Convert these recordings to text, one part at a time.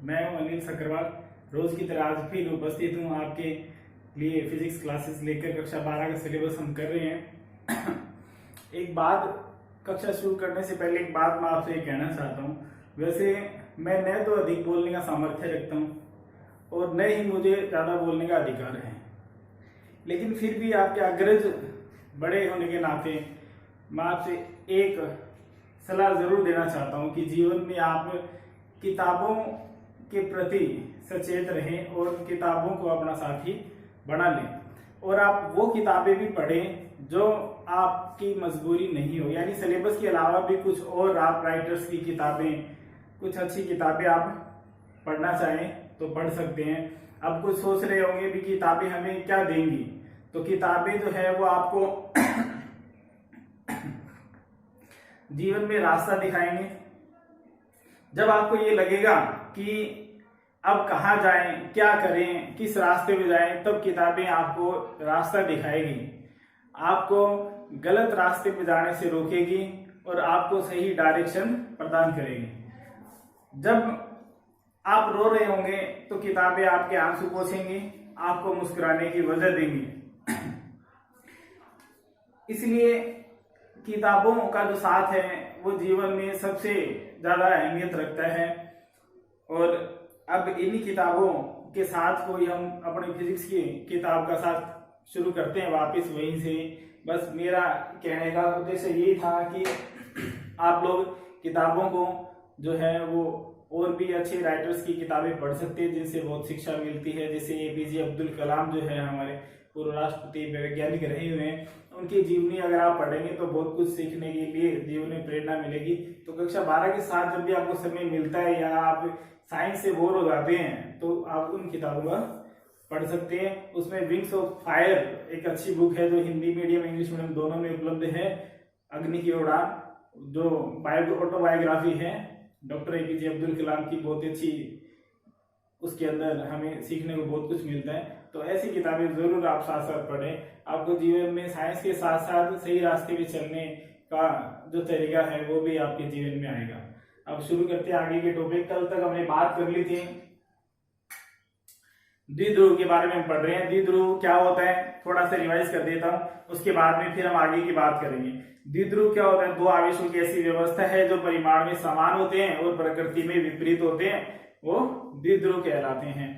मैं हूं अनिल सक्करवाल। रोज की तरह आज फिर उपस्थित हूं आपके लिए फिजिक्स क्लासेस लेकर। कक्षा 12 का सिलेबस हम कर रहे हैं। एक बात, कक्षा शुरू करने से पहले एक बात मैं आपसे कहना चाहता हूं। वैसे मैं न तो अधिक बोलने का सामर्थ्य रखता हूं और न ही मुझे ज्यादा बोलने का अधिकार है, लेकिन फिर भी आपके अग्रज बड़े होने के नाते मैं आपसे एक सलाह जरूर देना चाहता हूं कि जीवन में आप किताबों के प्रति सचेत रहें और किताबों को अपना साथी बना लें, और आप वो किताबें भी पढ़ें जो आपकी मजबूरी नहीं हो। यानी सिलेबस के अलावा भी कुछ और आप राइटर्स की किताबें, कुछ अच्छी किताबें आप पढ़ना चाहें तो पढ़ सकते हैं। अब कुछ सोच रहे होंगे भी किताबें हमें क्या देंगी, तो किताबें जो है वो आपको जीवन में रास्ता दिखाएंगे। जब आपको ये लगेगा कि अब कहाँ जाएं, क्या करें, किस रास्ते में जाएं, तब किताबें आपको रास्ता दिखाएगी, आपको गलत रास्ते पे जाने से रोकेगी और आपको सही डायरेक्शन प्रदान करेगी। जब आप रो रहे होंगे तो किताबें आपके आंसू पोंछेंगी, आपको मुस्कुराने की वजह देंगी। इसलिए किताबों का जो साथ है वो जीवन में सबसे ज्यादा अहमियत रखता है। और अब इन्हीं किताबों के साथ कोई हम अपने फिजिक्स की किताब का साथ शुरू करते हैं वापस वहीं से। बस मेरा कहने का उद्देश्य यही था कि आप लोग किताबों को जो है वो और भी अच्छे राइटर्स की किताबें पढ़ सकते हैं जिनसे बहुत शिक्षा मिलती है। जैसे एपीजे अब्दुल कलाम जो है हमारे पूर्व राष्ट्रपति वैज्ञानिक रहे हुए हैं, उनकी जीवनी अगर आप पढ़ेंगे तो बहुत कुछ सीखने के लिए जीवन में प्रेरणा मिलेगी। तो कक्षा 12 के साथ जब भी आपको समय मिलता है या आप साइंस से बोर हो जाते हैं तो आप उन किताबों का पढ़ सकते हैं। उसमें विंग्स ऑफ फायर एक अच्छी बुक है जो हिंदी मीडियम इंग्लिश मीडियम दोनों में उपलब्ध है। अग्नि की उड़ान जो ऑटोबायोग्राफी है डॉक्टर एपीजे अब्दुल कलाम की, बहुत अच्छी, उसके अंदर हमें सीखने को बहुत कुछ मिलता है। तो ऐसी किताबें जरूर आप साथ साथ पढ़ें। आपको जीवन में साइंस के साथ साथ सही रास्ते पे चलने का जो तरीका है वो भी आपके जीवन में आएगा। अब शुरू करते हैं आगे के टॉपिक। कल तक हमने बात कर ली थी द्विध्रुव के बारे में, हम पढ़ रहे हैं। द्विध्रुव क्या होता है थोड़ा सा रिवाइज कर देता हूं, उसके बाद में फिर हम आगे की बात करेंगे। द्विध्रुव क्या होता है? दो आवेशों की ऐसी व्यवस्था है जो परिमाण में समान होते हैं और प्रकृति में विपरीत होते हैं, वो द्विध्रुव कहलाते हैं।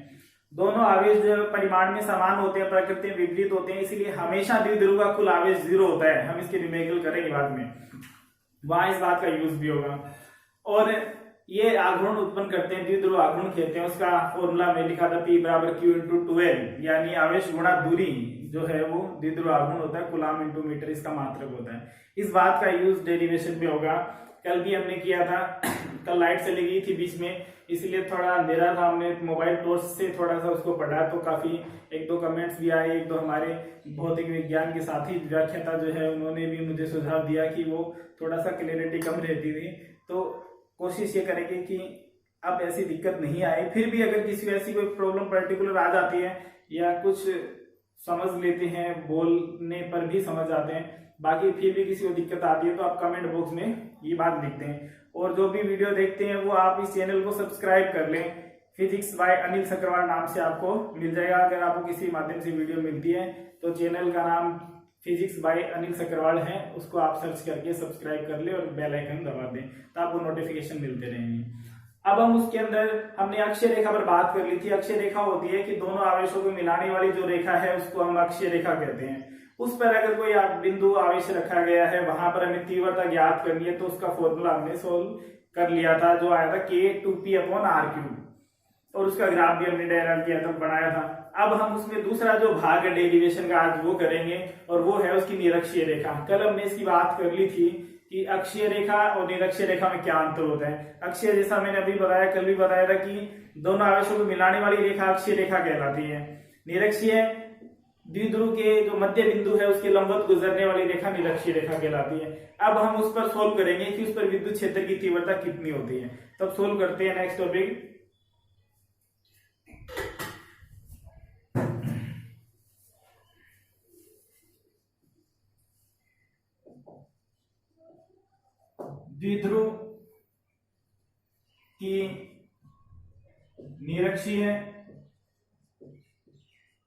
दोनों आवेश जो परिमाण में समान होते हैं, प्रकृति में विपरीत होते हैं, इसलिए हमेशा द्विध्रुव का कुल आवेश 0 होता है। हम इसके न्यूमेरिकल करेंगे बाद में, वहां इस बात का यूज भी होगा। और ये आघूर्ण उत्पन्न करते हैं, द्विध्रुव आघूर्ण कहते हैं। उसका फॉर्मूला में लिखा था P = Q × 2L, यानी आवेश गुणा दूरी जो है वो द्विध्रुव आघूर्ण होता है। कूलम × मीटर इसका मात्रक होता है। इस बात का यूज डेरिवेशन में होगा। कल भी हमने किया था। कल लाइट चली गई थी बीच में, इसलिए थोड़ा अंधेरा था, हमने मोबाइल टॉर्च से थोड़ा सा उसको पढ़ा तो काफी 1-2 कमेंट्स भी आए। 1-2 हमारे भौतिक विज्ञान के साथी व्याख्याता जो है उन्होंने भी मुझे सुझाव दिया कि वो थोड़ा सा क्लियरिटी कम रहती थी। तो कोशिश ये करेंगे कि अब ऐसी दिक्कत नहीं आए। फिर भी अगर किसी ऐसी कोई प्रॉब्लम पर्टिकुलर आ जाती है या कुछ समझ लेते हैं, बोलने पर भी समझ आते हैं, बाकी फिर भी किसी को दिक्कत आती है तो आप कमेंट बॉक्स में ये बात लिखते हैं। और जो भी वीडियो देखते हैं वो आप इस चैनल को सब्सक्राइब कर लें। फिजिक्स बाय अनिल सक्करवाल नाम से आपको मिल जाएगा। अगर आपको किसी माध्यम से वीडियो मिलती है तो चैनल का नाम फिजिक्स बाय अनिल सक्करवाल है, उसको आप सर्च करके सब्सक्राइब कर ले और बेल आइकन दबा दें तो आपको नोटिफिकेशन मिलते रहेंगे। अब हम उसके अंदर हमने अक्षय रेखा पर बात कर ली थी। अक्षय रेखा होती है कि दोनों आवेशों को मिलाने वाली जो रेखा है उसको हम अक्षय रेखा कहते हैं। उस पर अगर कोई बिंदु आवेश रखा गया है, वहां पर हमें तीव्रता ज्ञात करनी है, तो उसका फॉर्मूला हमने सोल्व कर लिया था जो आया था K2P/R3, और उसका ग्राफ भी हमने डायग्राम किया था, बनाया था। अब हम उसमें दूसरा जो भाग है डेरिवेशन का आज वो करेंगे, और वो है उसकी निरक्षीय रेखा। कल हमने इसकी बात कर ली थी कि अक्षीय रेखा और निरक्षीय रेखा में क्या अंतर होता है। अक्षीय जैसा मैंने अभी बताया, कल भी बताया था कि दोनों आवेशों को मिलाने वाली रेखा अक्षीय रेखा कहलाती है। निरक्षीय द्विध्रुव के जो मध्य बिंदु है उसके लंबवत गुजरने वाली रेखा निरक्षीय रेखा कहलाती है। अब हम उस पर सोल्व करेंगे कि उस पर विद्युत क्षेत्र की तीव्रता कितनी होती है। तब सोल्व करते हैं नेक्स्ट टॉपिक। द्विध्रुव की निरक्षीय,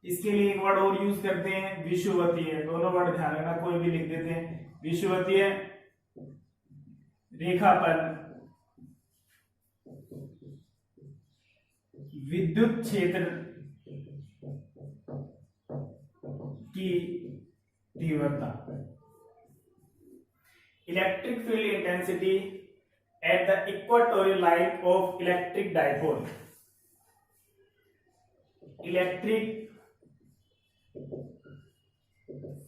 इसके लिए एक वर्ड और यूज करते हैं विषुवतीय, दोनों वर्ड ध्यान रखना, कोई भी लिख देते हैं। विषुवतीय, रेखापन, विद्युत क्षेत्र की तीव्रता, electric field intensity at the equatorial line of electric dipole, electric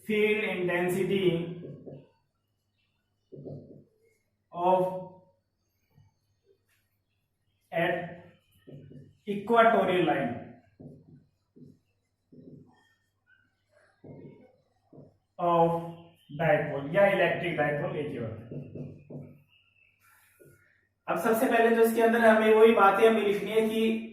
field intensity of at equatorial line of dipole या इलेक्ट्रिक डाइपोल एक ही होता है। अब सबसे पहले जो इसके अंदर हमें वही बातें हमें लिखनी है कि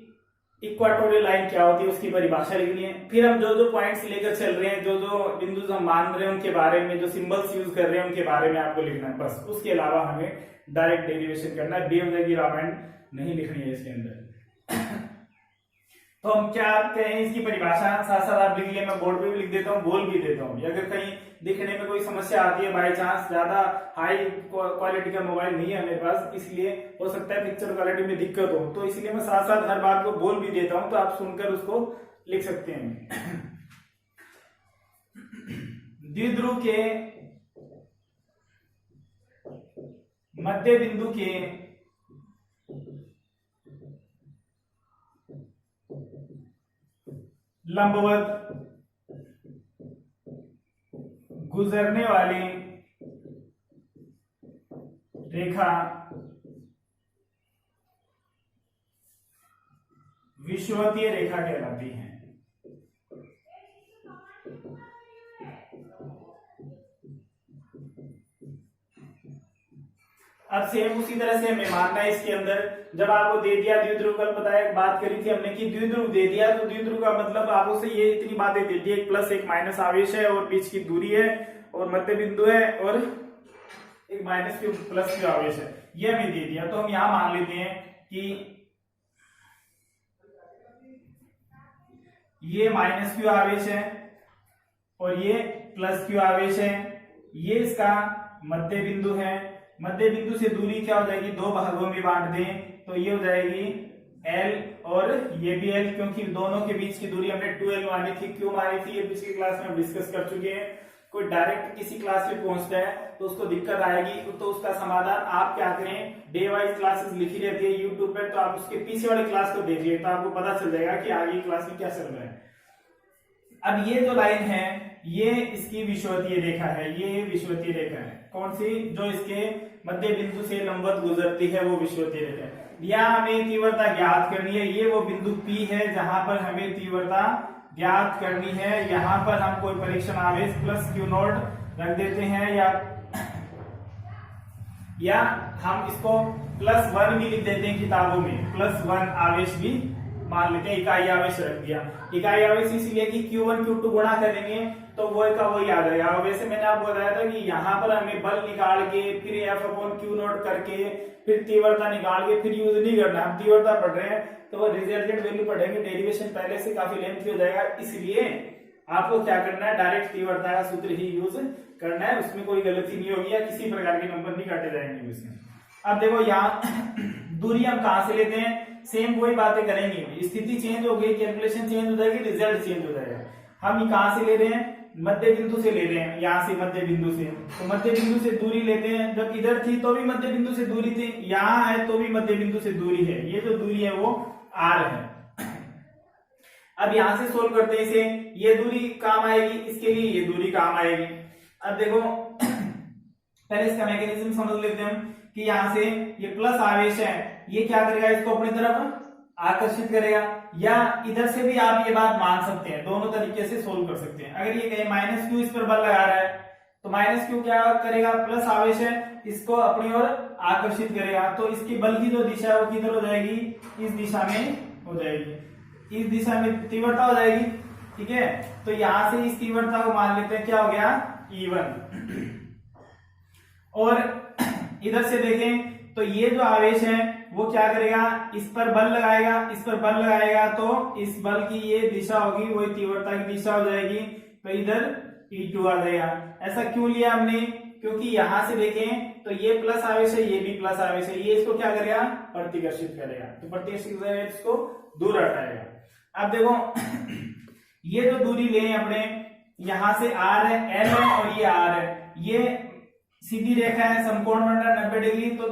इक्वाटोरियल लाइन क्या होती है, उसकी परिभाषा लिखनी है। फिर हम जो जो पॉइंट्स लेकर चल रहे हैं, जो जो बिंदु हम मान रहे हैं उनके बारे में, जो सिंबल्स यूज कर रहे हैं उनके बारे में आपको लिखना है बस। उसके अलावा हमें डायरेक्ट डेरिवेशन करना है, बेवजह की रामायण नहीं लिखनी है इसके अंदर। तो हम क्या कहें, इसकी परिभाषा साथ साथ आप लिख लिया, मैं बोर्ड पे भी लिख देता हूँ, बोल भी देता हूँ। अगर कहीं दिखने में कोई समस्या आती है, बाई चांस ज्यादा हाई क्वालिटी का मोबाइल नहीं है मेरे पास, इसलिए हो सकता है पिक्चर क्वालिटी में दिक्कत हो, तो इसलिए मैं साथ साथ हर बात को बोल भी देता हूं, तो आप सुनकर उसको लिख सकते हैं। द्विध्रुव के मध्य बिंदु के लंबवत गुजरने वाली रेखा विषुवतीय रेखा कहलाती है। अब सेम उसी तरह से हमें मानना है इसके अंदर, जब आपको दे दिया द्विध्रुव, कल बताया, बात करी थी हमने कि द्विध्रुव दे दिया, तो द्विध्रुव का मतलब आपको से ये इतनी बातें दे दी, एक प्लस एक माइनस आवेश है और बीच की दूरी है और मध्य बिंदु है और एक माइनस क्यू प्लस क्यू आवेश है, ये हमें दे दिया। तो हम यहां मान लेते हैं कि ये माइनस क्यू आवेश है और ये प्लस क्यू आवेश है, ये इसका मध्य बिंदु है। मध्य बिंदु से दूरी क्या हो जाएगी, दो भागों में बांट दें तो ये हो जाएगी L और ये भी L, क्योंकि दोनों के बीच की दूरी हमने 2L मानी थी, क्यों मानी थी ये पिछली क्लास में हम डिस्कस कर चुके हैं। कोई डायरेक्ट किसी क्लास में पहुंचता है तो उसको दिक्कत आएगी, तो उसका समाधान आप क्या करें, डे वाइज क्लासेस लिखी रहती है यूट्यूब पे, तो आप उसके पीछे वाली क्लास को देखिए तो आपको पता चल जाएगा कि आगे क्लास में क्या चल रहा है। अब ये जो लाइन है ये इसकी विषुवतीय रेखा है, ये विषुवतीय रेखा है। कौन सी, जो इसके मध्य बिंदु से लंबवत गुजरती है वो विषुवतीय रेखा है। यहाँ हमें तीव्रता ज्ञात करनी है, ये वो बिंदु P है जहां पर हमें तीव्रता ज्ञात करनी है। यहाँ पर हम कोई परीक्षण आवेश प्लस क्यू नॉट रख देते हैं या हम इसको +1 भी लिख देते हैं किताबों में, +1 आवेश भी मान लेते हैं, इकाई आवेश रख दिया। इकाई आवेश इसलिए कि Q1 Q2 गुणा करेंगे तो वो का वही आ जाएगा। वैसे मैंने आपको बताया था कि यहाँ पर हमें बल निकाल के फिर F/Q0 करके फिर तीव्रता निकाल के फिर यूज नहीं करना, हम तीव्रता पढ़ रहे हैं तो वो रिजल्टेंट वैल्यू पढ़ेंगे, डेरिवेशन पहले से काफी लेंथी हो जाएगा, इसलिए आपको क्या करना है, डायरेक्ट तीव्रता का सूत्र ही यूज करना है, उसमें कोई गलती नहीं होगी या किसी प्रकार के नंबर नहीं काटे जाएंगे उसमें। अब देखो यहाँ दूरी हम कहां से लेते हैं, सेम वही बातें करेंगे, स्थिति चेंज हो गई, कैलकुलेशन चेंज हो जाएगी, रिजल्ट चेंज हो जाएगा। हम कहां से ले रहे हैं, मध्य बिंदु से ले रहे हैं, यहाँ से मध्य बिंदु से, तो मध्य बिंदु से दूरी लेते हैं। जब इधर थी तो भी मध्य बिंदु से दूरी थी, यहाँ है तो भी मध्य बिंदु से दूरी है, ये जो दूरी है वो R है। अब यहां से सोल्व करते हैं इसे, ये दूरी काम आएगी, इसके लिए ये दूरी काम आएगी। अब देखो पहले इसका मैकेनिज्म समझ लेते हैं हम कि यहाँ से ये प्लस आवेश है, ये क्या करेगा, इसको अपनी तरफ आकर्षित करेगा, या इधर से भी आप ये बात मान सकते हैं, दोनों तरीके से सोल्व कर सकते हैं। अगर ये कहे माइनस क्यू इस पर बल लगा रहा है तो माइनस क्यू क्या करेगा, प्लस आवेश है, इसको अपनी ओर आकर्षित करेगा, तो इसकी बल की जो दिशा है वो किधर हो जाएगी, इस दिशा में हो जाएगी, इस दिशा में तीव्रता हो जाएगी, ठीक है। तो यहां से इस तीव्रता को मान लेते हैं, क्या हो गया, E1। और इधर से देखें तो ये जो आवेश है वो क्या करेगा, इस पर बल लगाएगा, इस पर बल लगाएगा तो इस बल की ये दिशा होगी वही तीव्रता की दिशा हो जाएगी, तो इधर E2 आ जाएगा। ऐसा क्यों लिया हमने, क्योंकि यहां से देखें तो ये प्लस आवेश है, ये भी प्लस आवेश है, ये इसको क्या करेगा, प्रतिकर्षित करेगा, तो प्रतिकर्षित करेगा इसको दूर हटाएगा। अब देखो ये जो दूरी ले अपने यहां से R है, L है और ये R है, ये सीधी रेखा है, समकोण बन रहा है 90 डिग्री, तो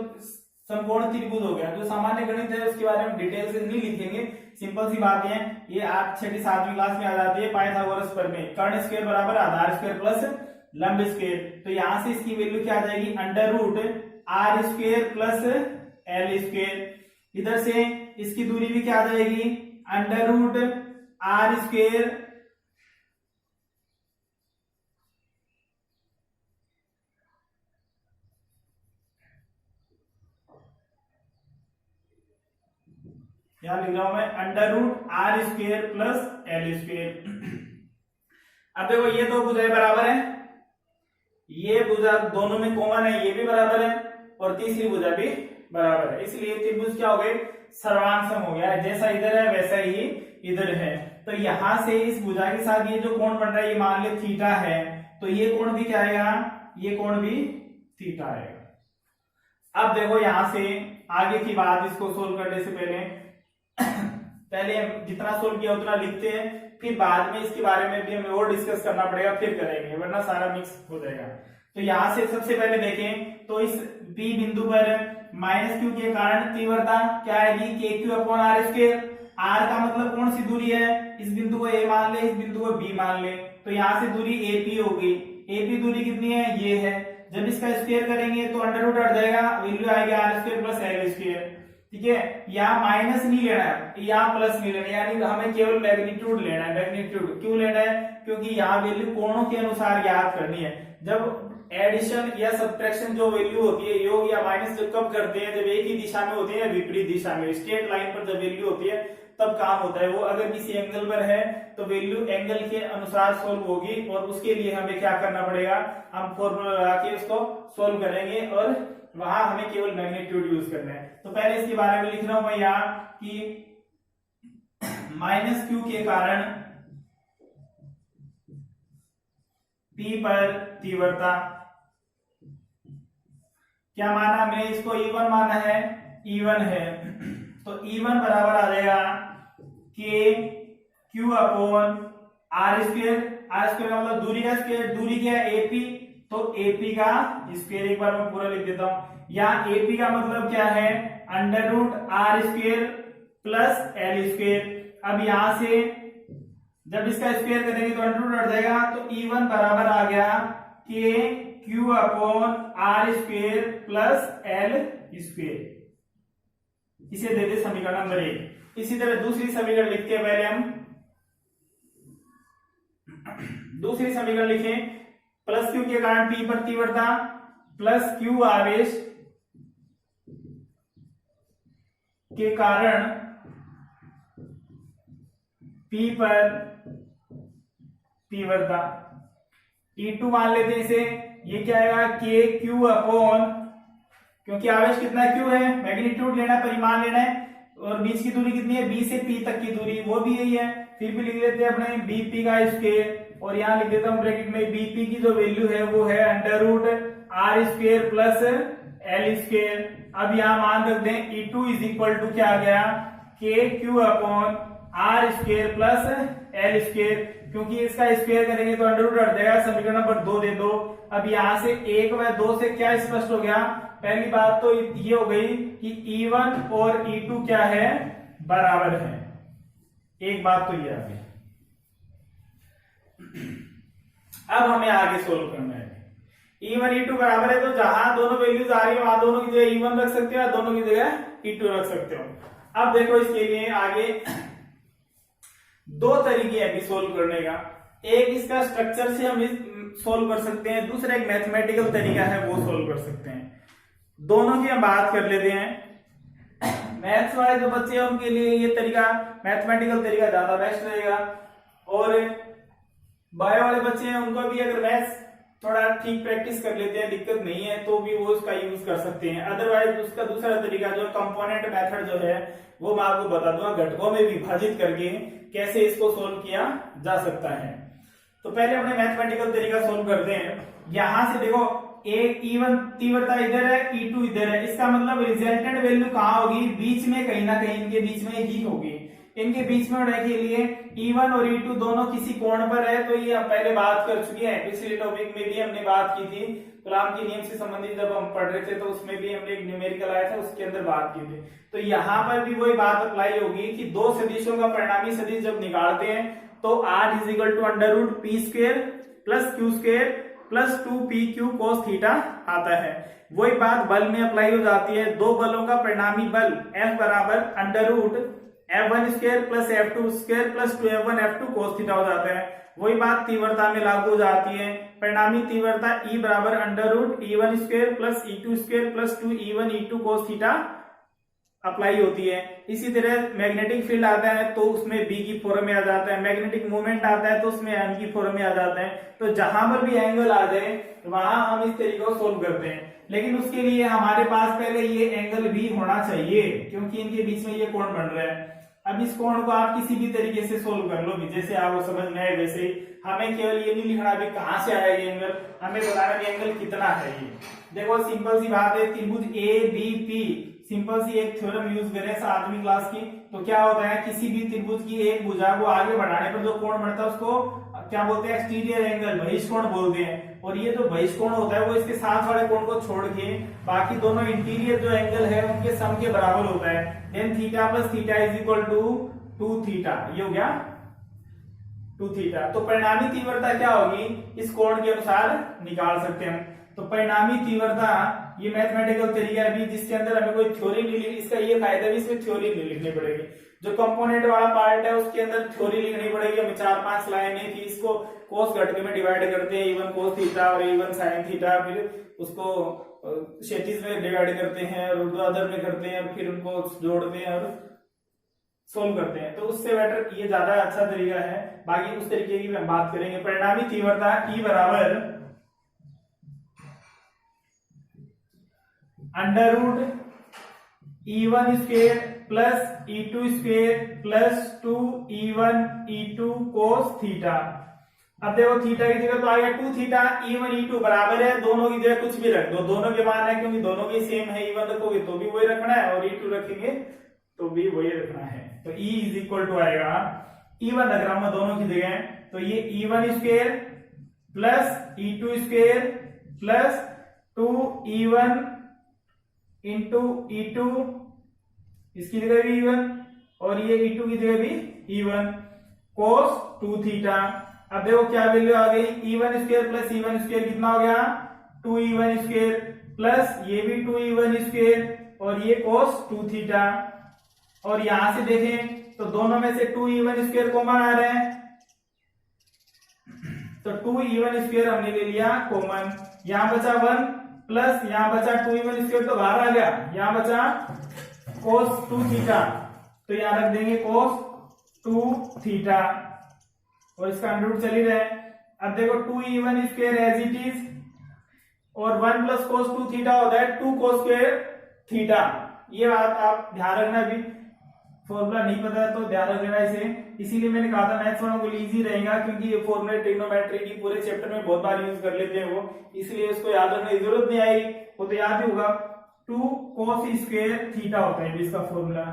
समकोण त्रिभुज हो गया। जो सामान्य गणित है उसके बारे में डिटेल से नहीं लिखेंगे, सिंपल सी बात है, ये आप 6वीं 7वीं क्लास में आ जाती है, पाइथागोरस प्रमेय, कर्ण स्क्वायर बराबर आधार स्क्वायर प्लस लंब स्क्वायर। तो यहां से इसकी वैल्यू क्या आ जाएगी, under root R square plus L square. इधर से इसकी दूरी भी क्या आ जाएगी, अंडर रूट R स्क्वायर यहां लिख रहा हूं मैं, under root R square plus L square. अब देखो ये दो भुजाएं बराबर है, ये भुजा दोनों में कॉमन है, ये भी बराबर है और तीसरी भुजा भी बराबर है, इसलिए त्रिभुज क्या हो गए, सर्वांग हो गया है, जैसा इधर है वैसा ही इधर है। तो यहां से इस भुजा के साथ ये जो कोण बन रहा है, ये मान ले थीटा है, तो ये कोण भी क्या आएगा, ये कोण भी थीटा आएगा। अब देखो यहां से आगे की बात, इसको सोल्व करने से पहले जितना सोल्व किया उतना लिखते हैं, फिर बाद में इसके बारे में भी हमें और डिस्कस करना पड़ेगा, फिर करेंगे, वरना सारा मिक्स हो जाएगा। तो यहां से सबसे पहले देखें तो इस P बिंदु पर माइनस क्यू के कारण तीव्रता क्या आएगी, K Q upon R square. R का मतलब कौन सी दूरी है, इस बिंदु को ए मान ले, इस बिंदु को बी मान ले, तो यहां से दूरी एपी होगी। एपी दूरी कितनी है, ये है। जब इसका स्क्वायर करेंगे तो अंडर रूट हट जाएगा, वैल्यू आएगी R square plus L square. ठीक है, यहाँ माइनस नहीं लेना है, यहाँ प्लस नहीं लेना है, यानी हमें केवल मैग्नीट्यूड लेना है। मैग्नीट्यूड क्यों लेना है, क्योंकि यहाँ वैल्यू कोणों के अनुसार याद करनी है। जब एडिशन या सब्ट्रैक्शन जो वैल्यू होती है, योग या माइनस जब कब करते हैं, जब एक ही दिशा में होती है या विपरीत दिशा में, स्ट्रेट लाइन पर जब वैल्यू होती है तब काम होता है। वो अगर किसी एंगल पर है तो वैल्यू एंगल के अनुसार सोल्व होगी, और उसके लिए हमें क्या करना पड़ेगा, हम फॉर्मूला लगा के उसको सोल्व करेंगे और वहां हमें केवल मैग्नीट्यूड यूज करना है। तो पहले इसके बारे में लिख रहा हूं मैं यहाँ कि माइनस क्यू के कारण P पर तीव्रता क्या माना हमने, इसको E1 माना है, E1 है, तो E1 बराबर आ जाएगा K Q upon R square. R square का मतलब दूरी का स्क्वायर, दूरी क्या है एपी, तो एपी का स्क्वायर, एक बार मैं पूरा लिख देता हूं। यहाँ एपी का मतलब क्या है, under root R square plus L square. अब यहां से जब इसका स्क्वायर करेंगे तो अंडर रूट हट जाएगा, तो E1 बराबर आ गया K Q upon R square plus L square. इसे दे दे समीकरण नंबर 1। इसी तरह दूसरी समीकरण लिखते हैं, पहले हम दूसरी समीकरण लिखें, प्लस क्यू के कारण P पर तीव्रता प्लस क्यू आवेश के कारण P पर तीव्रता, E2 मान लेते हैं इसे। ये क्या आएगा, के क्यू अपॉन, क्योंकि आवेश कितना क्यू है, मैग्नीट्यूड लेना है, परिमाण लेना है, और बीच की दूरी कितनी है, बी से पी तक की दूरी, वो भी यही है। फिर भी लिख देते हैं अपने बीपी का स्क्वायर, और यहाँ लिख देता हूं ब्रैकेट में बीपी की जो वैल्यू है वो है under root R square plus L square. अब यहाँ मान रखते हैं E2 इज इक्वल टू क्या आ गया, K Q upon R square plus L square, क्योंकि इसका स्क्वायर करेंगे तो अंडर रूट हट जाएगा। समीकरण नंबर 2 दे दो। अब यहाँ से 1 व 2 से क्या स्पष्ट हो गया, पहली बात तो ये हो गई कि E1 और E2 क्या है, बराबर है। एक बात तो ये आ गई। अब हमें आगे सोल्व करना है। E1 E2 बराबर है, तो जहां दोनों वैल्यूज आ रही है वहां दोनों की जगह E1 रख सकते हो, दोनों की जगह E2 रख सकते हो। अब देखो इसके लिए आगे दो तरीके हैं सोल्व करने का। एक इसका स्ट्रक्चर से हम सोल्व कर सकते हैं, दूसरा एक मैथमेटिकल तरीका है वो सोल्व कर सकते हैं। दोनों की हम बात कर लेते हैं। मैथ्स वाले जो बच्चे हैं उनके लिए ये तरीका, मैथमेटिकल तरीका ज्यादा बेस्ट रहेगा, और बायो वाले बच्चे हैं उनको भी अगर मैथ्स थोड़ा ठीक प्रैक्टिस कर लेते हैं, दिक्कत नहीं है तो भी वो उसका यूज कर सकते हैं। अदरवाइज उसका दूसरा तरीका जो कंपोनेंट मेथड जो है वो मैं आपको बता दूंगा, घटकों में विभाजित करके कैसे इसको सोल्व किया जा सकता है। तो पहले अपने मैथमेटिकल तरीका सोल्व करते हैं। यहां से देखो एक E1 तीव्रता इधर है, E2 इधर है, इसका मतलब रिजल्टेंट वैल्यू कहाँ होगी, बीच में कहीं ना कहीं इनके बीच में ही होगी। इनके बीच में होने के लिए E1 और E2 दोनों किसी कोण पर है, तो ये हम पहले बात कर चुके हैं, पिछले टॉपिक में भी हमने बात की थी, कूलॉम के नियम से संबंधित जब हम पढ़ रहे थे तो उसमें भी हमने एक न्यूमेरिकल आया था, उसके अंदर बात की थी। तो यहाँ पर भी वही बात अप्लाई होगी कि दो सदिशों का परिणामी सदिश जब निकालते हैं तो R = √p² + q² + 2pq cos theta आता है। वही बात बल में अप्लाई हो जाती है, दो बलों का परिणामी बल F √ F1² + F2² + 2F1F2 cos theta हो जाता है। वही बात तीव्रता में लागू हो जाती है, परिणामी तीव्रता E √ E1² + E2² + 2E1E2 cos theta apply होती है। इसी तरह मैग्नेटिक फील्ड आता है तो उसमें B की फॉर्म में आ जाता है, मैग्नेटिक मूवमेंट आता है तो उसमें M की फॉर्म में आ जाता है। तो जहां पर भी एंगल आ जाए वहां हम इस तरीके को सोल्व करते हैं, लेकिन उसके लिए हमारे पास पहले ये एंगल भी होना चाहिए क्योंकि इनके बीच में ये कोण बन रहा है। अब इस कोण को आप किसी भी तरीके से सोल्व कर लो, जैसे आपको समझ में आए वैसे ही। हमें केवल ये नहीं लिखना भी कहां से आया ये एंगल, हमें बताना भी एंगल कितना है। ये देखो सिंपल सी बात है, त्रिभुज ABP, सिंपल सी एक थ्योरम यूज करें 7वीं क्लास की, तो क्या होता है किसी भी त्रिभुज की एक भुजा को आगे बढ़ाने पर जो कोण बनता है उसको क्या बोलते हैं, एक्सटीरियर एंगल, बहिष्कोण बोलते हैं। और ये जो बहिष्कोण होता है वो इसके साथ वाले कोण को छोड़ के बाकी दोनों इंटीरियर जो एंगल है उनके सम के बराबर होता है। देन θ + θ = 2 थीटा, ये हो गया 2 थीटा। तो परिणामी तीव्रता क्या होगी इस कोण के अनुसार निकाल सकते हैं हम। तो परिणामी तीव्रता ये मैथमेटिकल तरीका है भी जिसके अंदर हमें कोई थ्योरी नहीं लिखी, इसका ये फायदा भी इसमें थ्योरी नहीं लिखनी पड़ेगी। जो कंपोनेंट वाला पार्ट है उसके अंदर थ्योरी लिखनी पड़ेगी, हमें 4-5 लाइनें थी, इसको कोस घटके में डिवाइड करते हैं, E1 cos थीटा और E1 sin थीटा, फिर उसको क्षैतिज में डिवाइड करते हैं और ऊर्ध्वाधर में करते हैं, फिर उनको जोड़ते हैं और सोल्व करते हैं। तो उससे बेटर ये ज्यादा अच्छा तरीका है, बाकी उस तरीके की हम बात करेंगे। परिणामी तीव्रता E = √E1² + E2² + 2E1E2 cos theta. अब देखो थीटा की जगह तो आ गया 2 थीटा, E1E2 बराबर है, दोनों की जगह कुछ भी रख दो, दोनों के मान है क्योंकि दोनों के सेम है। E1 रखोगे तो भी वही रखना है और E2 रखेंगे तो भी वही रखना है। तो E = आएगा E1 रख रहा हूं मैं दोनों की जगह, तो ये E1² + E2² + 2E1 * E2, इसकी जगह भी E1 और ये E2 की जगह भी E1 cos 2 थीटा। अब देखो क्या वैल्यू आ गई, E1² + E1² कितना हो गया 2E1² प्लस ये भी 2E1² और ये cos 2 थीटा। और यहां से देखें तो दोनों में से 2E1² कॉमन आ रहे हैं, तो 2E1² हमने ले लिया कॉमन, यहां बचा 1 प्लस यहां बचा 2E1² तो बाहर आ गया, यहां बचा cos 2 थीटा, तो यहां रख देंगे cos 2 थीटा और इसका अंडर चल ही रहा है। अब देखो 2E1² एज इट इज और 1 + cos 2 थीटा होता है 2 cos² थीटा। ये बात आप ध्यान रखना, भी फॉर्मूला नहीं पता है तो ध्यान रख लेना इसे, इसीलिए मैंने कहा था मैथ्स वालों को इजी रहेगा क्योंकि ये फॉर्मूला ट्रिग्नोमेट्री की पूरे चैप्टर में बहुत बार यूज कर लेते हैं वो, इसलिए उसको याद रखने की जरूरत नहीं आएगी, वो तो याद ही होगा। 2 cos² थीटा होता है इसका फॉर्मूला,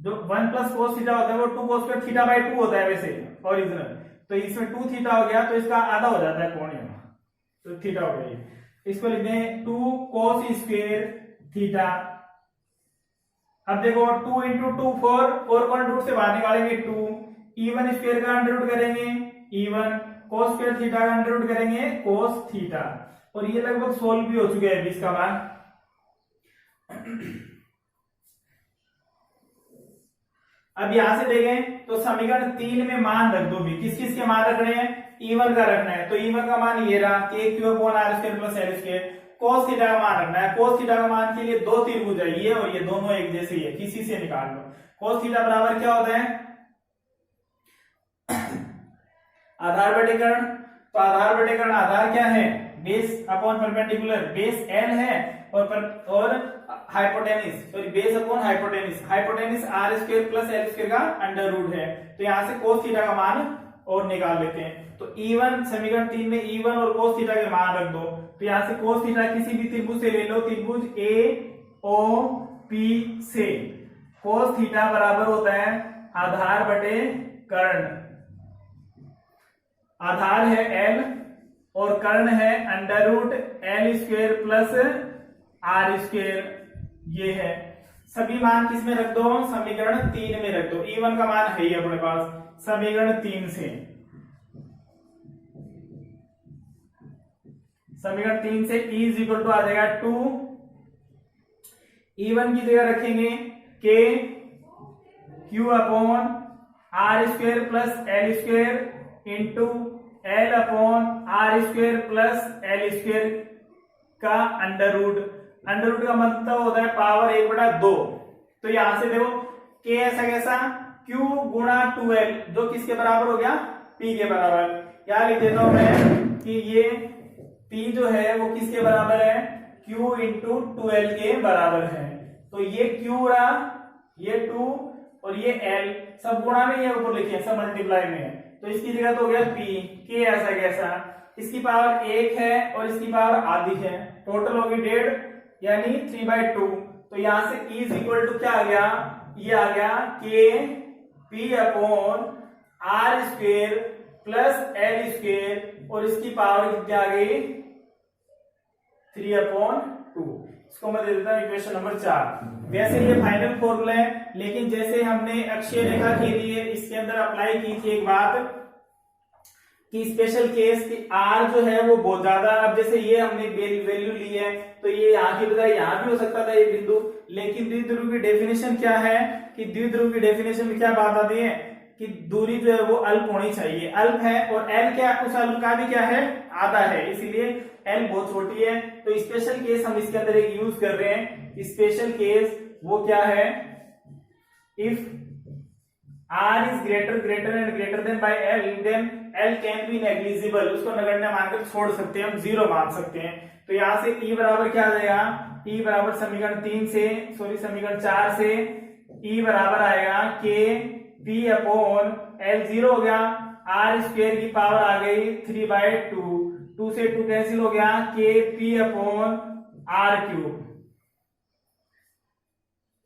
जो 1 + cos थीटा होता है वो 2 cos² θ/2 होता है वैसे ओरिजिनल, तो इसमें 2 थीटा हो गया तो इसका आधा हो जाता है कोण, तो थीटा हो गया। इसको लिख दें 2 cos² थीटा। अब देखो 2 × 2 4 को रूट से बाहर निकालेंगे 2, E1² का अंडर रूट करेंगे E1, cos² थीटा का अंडर रूट करेंगे cos थीटा, और ये लगभग सोल्व भी हो चुके हैं इसका मान। अब यहां से देखें तो समीकरण 3 में मान रख दो भी, किस किस के मान रखने हैं, E1 का रखना है, तो E1 का मान ये रहा KQ/R² + L²। cos थीटा का मान रखना है, cos थीटा का मान के लिए दो त्रिभुज है ये और ये दोनों एक जैसे ही है, किसी से निकाल लो। cos थीटा बराबर क्या होता है, आधार बटेकरण तो आधार बटे कर्ण, आधार क्या है, base upon perpendicular, base L है और hypotenuse, sorry base upon hypotenuse, hypotenuse R square plus L square का अंडर रूट है। तो यहाँ से कोस थीटा का मान और निकाल लेते हैं। तो E1 समीकरण 3 में E1 और कोस थीटा के मान रख दो। तो यहाँ से कोस थीटा किसी भी त्रिभुज से ले लो, त्रिभुज AOP से कोस थीटा बराबर होता है आधार बटे कर्ण। आधार है L और कर्ण है under root L square plus R square, ये है। सभी मान किस में रख दो, समीकरण 3 में रख दो। E1 का मान है ही अपने पास समीकरण 3 से, समीकरण 3 से E इज इक्वल टू आ जाएगा 2, E1 की जगह रखेंगे K Q upon R square plus L square into L upon R square plus L square का अंडर रूट। अंडर रूट का मतलब होता है पावर 1/2। तो यहां से देखो K ऐसा कैसा, Q गुणा 2L, जो किसके बराबर हो गया, P के बराबर। यहां लिख देता हूं मैं कि ये P जो है वो किसके बराबर है, Q इंटू 2L के बराबर है। तो ये Q रहा, ये 2 और ये L सब गुणा में, ये ऊपर लिखे सब मल्टीप्लाई में है। तो इसकी जगह तो हो गया P, K ऐसा कैसा, इसकी पावर 1 है और इसकी पावर आधी है, टोटल होगी 1.5 यानी 3/2। तो यहां से E इज इक्वल टू क्या आ गया, ये आ गया K P upon R square plus L square और इसकी पावर कितनी आ गई, 3/2। इसको मैं दे देता हूं इक्वेशन नंबर 4। वैसे ये फाइनल फॉर्मूला है, लेकिन जैसे हमने अक्षीय रेखा के लिए इसके अंदर अप्लाई की थी एक बात कि स्पेशल केस की R जो है वो बहुत ज्यादा, अब जैसे ये हमने वैल्यू ली है तो ये यहाँ की बजाय यहाँ भी हो सकता था ये बिंदु, लेकिन द्विध्रुव की डेफिनेशन क्या है कि द्विध्रुव की डेफिनेशन में क्या बात आती है कि दूरी जो है वो अल्प होनी चाहिए, अल्प है और L क्या, उस अल्प का भी क्या है, आधा है, इसीलिए L बहुत छोटी है। तो स्पेशल केस हम इसके अंदर एक यूज कर रहे हैं। स्पेशल केस वो क्या है, if R is greater and greater than by L, then L can be negligible, उसको नगण्य मानकर छोड़ सकते हैं हम, 0 मान सकते हैं। तो यहां से E बराबर क्या आ जाएगा, E बराबर समीकरण 3 से, सॉरी समीकरण 4 से E बराबर आएगा K P अपॉन L, 0 हो गया, R स्क्वायर की पावर आ गई 3/2, 2 से 2 कैंसिल हो गया, K P upon R cube,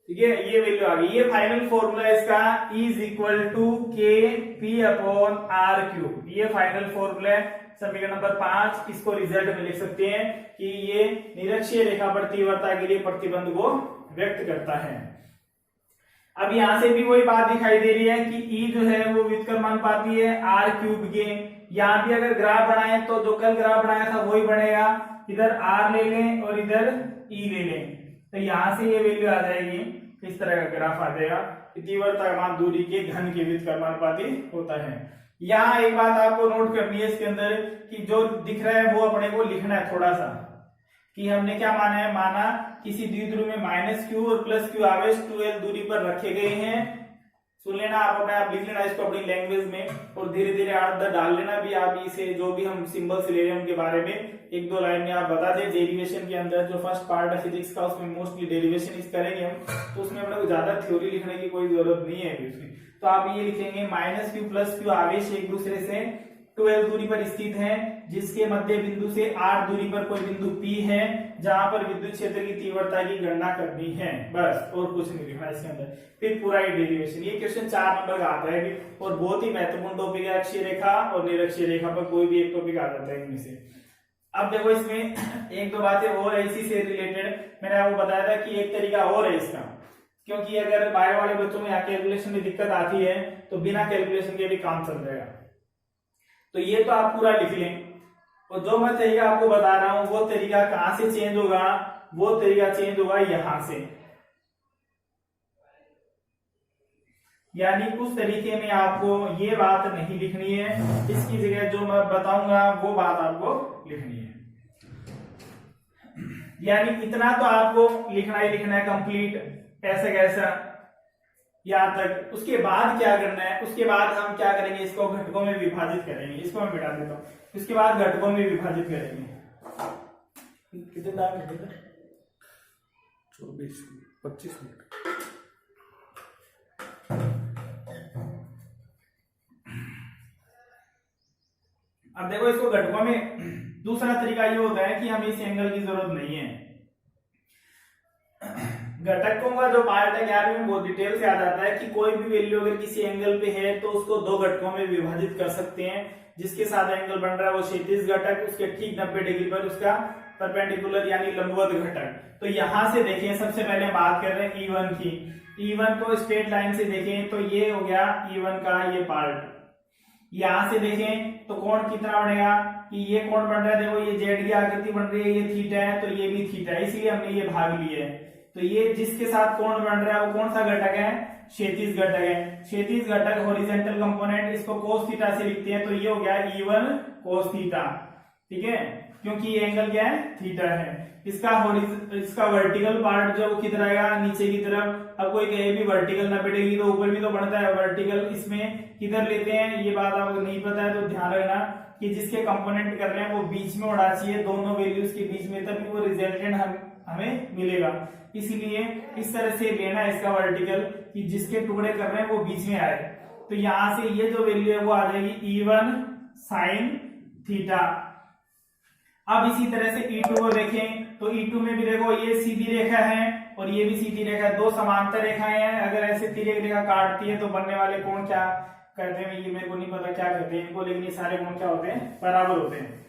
ठीक है, ये वैल्यू आ गई। ये फाइनल फॉर्मूला इसका E is equal to K P upon R cube, ये फाइनल फॉर्मूला है समीकरण नंबर 5। इसको रिजल्ट में लिख सकते हैं कि ये निरक्षीय रेखा पर तीव्रता के लिए प्रतिबंध को व्यक्त करता है। अब यहां से भी वही बात दिखाई दे रही है कि E जो है वो व्युत्क्रमानुपाती है R क्यूब के। यहां भी अगर ग्राफ बनाए तो जो कल ग्राफ बनाया था वही बनेगा, इधर R ले लें और इधर E ले लें, तो यहां से ये वैल्यू आ जाएगी, इस तरह का ग्राफ आ जाएगा कि तीव्रता का मान दूरी के घन के व्युत्क्रमानुपाती होता है। यहाँ एक बात आपको नोट करनी है इसके अंदर कि जो दिख रहा है वो अपने को लिखना है थोड़ा सा, कि हमने क्या माना है, माना किसी द्विध्रुव में -q और +q आवेश 2L दूरी पर रखे गए हैं। सुन लेना आप, अपने आप लिख लेना इसको अपनी लैंग्वेज में और धीरे धीरे आर्डर डाल लेना भी आप, इसे जो भी हम सिंबल्स ले रहे हैं उनके बारे में 1-2 लाइन में आप बता दें। डेरिवेशन के अंदर जो फर्स्ट पार्ट है फिजिक्स का उसमें मोस्टली डेरिवेशन इस करेंगे हम, तो उसमें अपने को ज्यादा थ्योरी लिखने की कोई जरूरत नहीं है उसमें। तो आप ये लिखेंगे -q +q आवेश एक दूसरे से 2L दूरी पर स्थित है, जिसके मध्य बिंदु से R दूरी पर कोई बिंदु P है जहां पर विद्युत क्षेत्र की तीव्रता की गणना करनी है, बस और कुछ नहीं लिखना इसके अंदर। फिर पूरा ही डेरिवेशन, ये क्वेश्चन 4 नंबर का आता है और बहुत ही महत्वपूर्ण टॉपिक है। अक्षीय रेखा और निरक्षीय रेखा पर कोई भी एक टॉपिक आ जाता है इनमें से। अब देखो इसमें 1-2 बातें और इसी से रिलेटेड मैंने आपको बताया था कि एक तरीका और है इसका, क्योंकि अगर बायो वाले बच्चों में यहाँ कैलकुलेशन में दिक्कत आती है तो बिना कैलकुलेशन के भी काम चल जाएगा। तो ये तो आप पूरा लिख लें, और जो मैं तरीका आपको बता रहा हूं वो तरीका कहां से चेंज होगा, वो तरीका चेंज होगा यहां से, यानी उस तरीके में आपको ये बात नहीं लिखनी है, इसकी जगह जो मैं बताऊंगा वो बात आपको लिखनी है। यानी इतना तो आपको लिखना ही लिखना है कंप्लीट, कैसे कैसा यहाँ तक। उसके बाद क्या करना है, उसके बाद हम क्या करेंगे, इसको घटकों में विभाजित करेंगे। इसको मैं मिटा देता हूँ। उसके बाद घटकों में विभाजित करेंगे। कितने दाग है? 24-25 मिनट। अब देखो इसको घटकों में दूसरा तरीका ये होता है कि हमें इस एंगल की जरूरत नहीं है। घटकों का जो पार्ट है 11वीं में बहुत डिटेल से आ जाता है कि कोई भी वैल्यू अगर किसी एंगल पे है तो उसको दो घटकों में विभाजित कर सकते हैं। जिसके साथ एंगल बन रहा है वो क्षैतिज घटक, उसके ठीक 90 डिग्री पर उसका परपेंडिकुलर यानी लंबवत घटक। तो यहां से देखें, सबसे पहले बात कर रहे हैं E1 की। E1 को स्ट्रेट लाइन से देखें तो ये हो गया E1 का ये पार्ट। यहां से देखें तो कोण कितना बनेगा कि ये कोण बन रहा है, देखो ये जेड की आकृति बन रही है, ये थीटा है तो ये भी थीटा है, इसलिए हमने ये भाग लिए है। तो ये जिसके साथ कोण बन रहा है वो कौन सा घटक है, क्षैतिज घटक है। क्षैतिज घटक हॉरिजॉन्टल कंपोनेंट, इसको cos थीटा से लिखते हैं, तो ये हो गया E1 cos थीटा। ठीक है, क्योंकि ये एंगल क्या है, थीटा है। इसका वर्टिकल पार्ट जो किधर आएगा, नीचे की तरफ। अब कोई कहे भी वर्टिकल 90 डिग्री तो ऊपर भी तो बढ़ता है, वर्टिकल इसमें किधर लेते हैं ये बात आपको नहीं पता है तो ध्यान रखना कि जिसके कंपोनेंट कर रहे हैं वो बीच में होना चाहिए, दोनों वैल्यूज के बीच में, तभी वो रिजल्टेंट हमें मिलेगा। इसीलिए इस तरह से लेना है इसका वर्टिकल कि जिसके टुकड़े कर रहे हैं वो बीच में आए। तो यहां से ये जो वैल्यू है वो आ जाएगी E1 sin थीटा। अब इसी तरह से E2 को देखें तो E2 में भी देखो ये सीधी रेखा है और ये भी सीधी रेखा है, दो समांतर रेखाएं हैं। अगर ऐसे तिर्यक रेखा काटती है तो बनने वाले कोण क्या कहते हैं, ये मेरे को नहीं पता क्या कहते हैं इनको, लेकिन ये सारे कोण क्या होते हैं, बराबर होते हैं।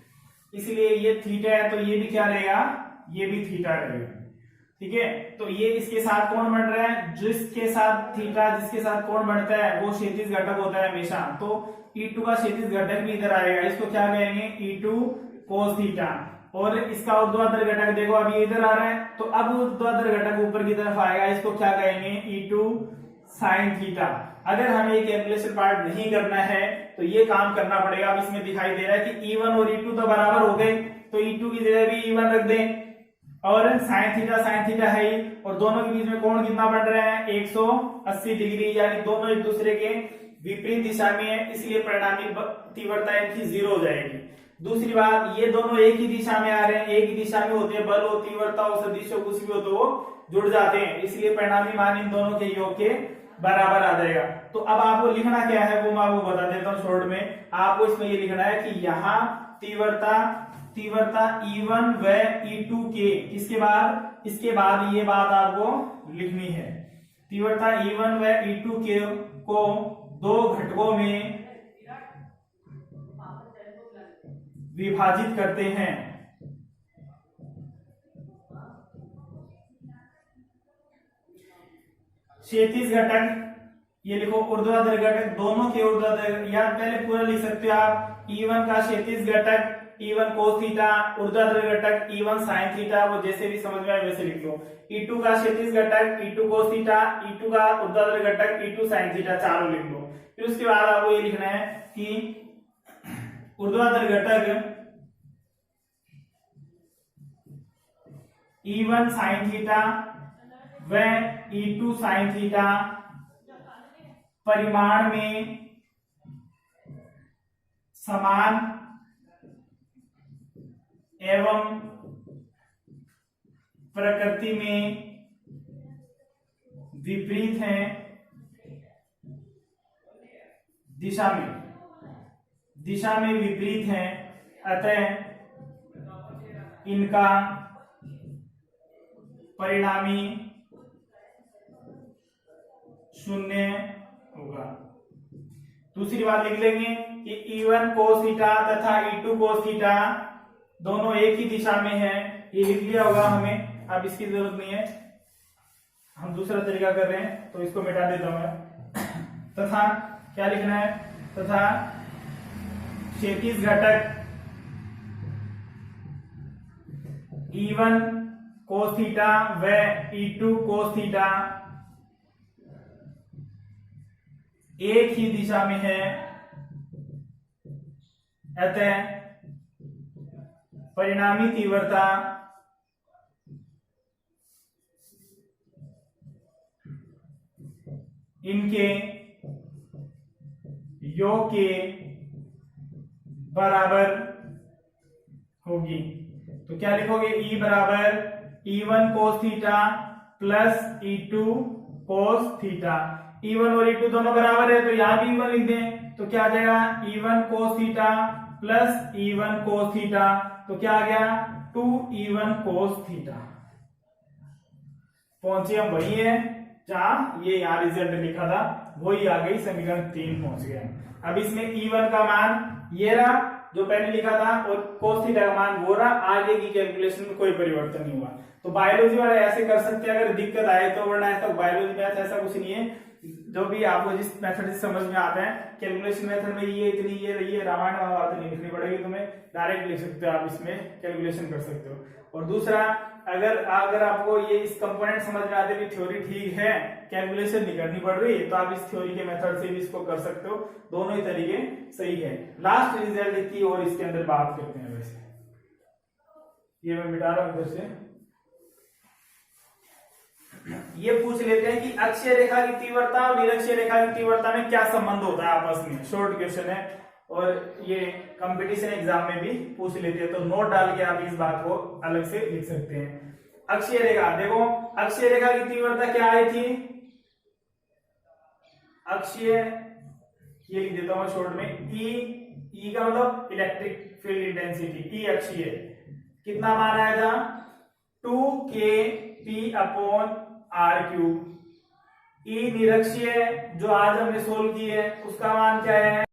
इसलिए ये थीटा है तो ये भी क्या रहेगा, ये भी थीटा रहेगा। ठीक है, तो ये इसके साथ कोण बन रहा है, जिसके साथ थीटा जिसके साथ कोण बढ़ता है वो क्षैतिज घटक होता है हमेशा। तो E2 का क्षैतिज घटक भी इधर आएगा, इसको क्या कहेंगे, E2 cos थीटा। और इसका ऊर्ध्वाधर घटक देखो अब ये इधर आ रहा है, तो अब ऊर्ध्वाधर घटक ऊपर की तरफ आएगा, इसको क्या कहेंगे, E2 sin थीटा। अगर हमें एक कैलकुलेशन पार्ट नहीं करना है तो ये काम करना पड़ेगा। अब इसमें दिखाई दे रहा है कि E1 और E2 तो बराबर हो गए, तो E2 की जगह भी E1 रख दें, और sin थीटा है ही, और दोनों के बीच में कोण कितना बन रहा है, 180 डिग्री, यानी दोनों एक दूसरे के विपरीत दिशा में है, इसलिए परिणामी तीव्रता इनकी 0 हो जाएगी। दूसरी बात, ये दोनों एक ही दिशा में आ रहे हैं, एक ही दिशा में होते हैं, बल हो, तीव्रता हो, सदिश हो, कुछ भी हो तो वो जुड़ जाते हैं, इसलिए परिणामी मान इन दोनों के योग के बराबर आ जाएगा। तो अब आपको लिखना क्या है वो मैं आपको बता देता हूँ शॉर्ट में। आपको इसमें ये लिखना है कि यहाँ तीव्रता E1 व E2 के इसके बाद ये बात आपको लिखनी है। तीव्रता E1 व E2 के को दो घटकों में विभाजित करते हैं। क्षैतिज घटक ये लिखो, ऊर्ध्वाधर घटक, दोनों के ऊर्ध्वाधर, या पहले पूरा लिख सकते हो आप, E1 का क्षैतिज घटक E1 cos थीटा, ऊर्ध्वाधर घटक E1 sin थीटा, वो जैसे भी समझ में आए वैसे लिख लो। E2 का क्षैतिज घटक E2 cos थीटा, E2 का ऊर्ध्वाधर घटक E2 sin थीटा, चारों लिख लो। फिर उसके बाद आपको ये लिखना है कि ऊर्ध्वाधर घटक E1 sin थीटा व E2 sin थीटा परिमाण में समान एवं प्रकृति में विपरीत हैं, दिशा में विपरीत हैं, अतः इनका परिणामी शून्य होगा। दूसरी बात लिख लेंगे कि E1 cos थीटा तथा E2 cos थीटा दोनों एक ही दिशा में है, ये लिख लिया होगा हमें, अब इसकी जरूरत नहीं है, हम दूसरा तरीका कर रहे हैं तो इसको मिटा देता हूं मैं। तथा क्या लिखना है, तथा क्षैतिज घटक E1 cos थीटा व E2 cos थीटा एक ही दिशा में है, अतः परिणामी तीव्रता इनके योग के बराबर होगी। तो क्या लिखोगे, E बराबर E1 cos theta plus E2 cos theta. E1 और E2 दोनों बराबर है तो यहां भी E1 लिख दें, तो क्या आ जाएगा E1 cos theta plus E1 cos theta, तो क्या आ गया 2E1 cos थीटा। पहुंचे हम वही है जहां ये यहाँ रिजल्ट लिखा था, वही आ गई, समीकरण 3 पहुंच गए। अब इसमें E1 का मान ये रहा जो पहले लिखा था और cos थीटा का मान वो रहा, आगे की कैलकुलेशन में कोई परिवर्तन नहीं हुआ। तो बायोलॉजी वाले ऐसे कर सकते हैं अगर दिक्कत आए तो, वरना ऐसा बायोलॉजी मैथ ऐसा कुछ नहीं है, जो भी आपको जिस मेथड से समझ में आता है कैलकुलेशन मेथड में ये इतनी ये रामायण महाभारत नहीं लिखनी पड़ेगी तुम्हें, डायरेक्ट लिख सकते हो आप, इसमें कैलकुलेशन कर सकते हो। और दूसरा, अगर आपको ये इस कंपोनेंट समझ में आते कि थ्योरी ठीक है, कैलकुलेशन नहीं करनी पड़ रही, तो आप इस थ्योरी के मेथड से भी इसको कर सकते हो, दोनों ही तरीके सही है। लास्ट रिजल्ट की और इसके अंदर बात करते हैं। वैसे ये मैं मिटा रहा हूं इधर से। ये पूछ लेते हैं कि अक्षीय रेखा की तीव्रता और निरक्षीय रेखा की तीव्रता में क्या संबंध होता है आपस में, शॉर्ट क्वेश्चन है और ये कंपटीशन एग्जाम में भी पूछ लेते हैं, तो नोट डाल के आप इस बात को अलग से लिख सकते हैं। अक्षीय रेखा, देखो अक्षीय रेखा की तीव्रता क्या आई थी, अक्षीय, ये लिख देता हूं शॉर्ट में, ई का मतलब इलेक्ट्रिक फील्ड इंटेंसिटी, ई अक्षीय कितना मान आया था 2kp/r³। ई निरक्षीय जो आज हमने सोल्व की है उसका मान क्या है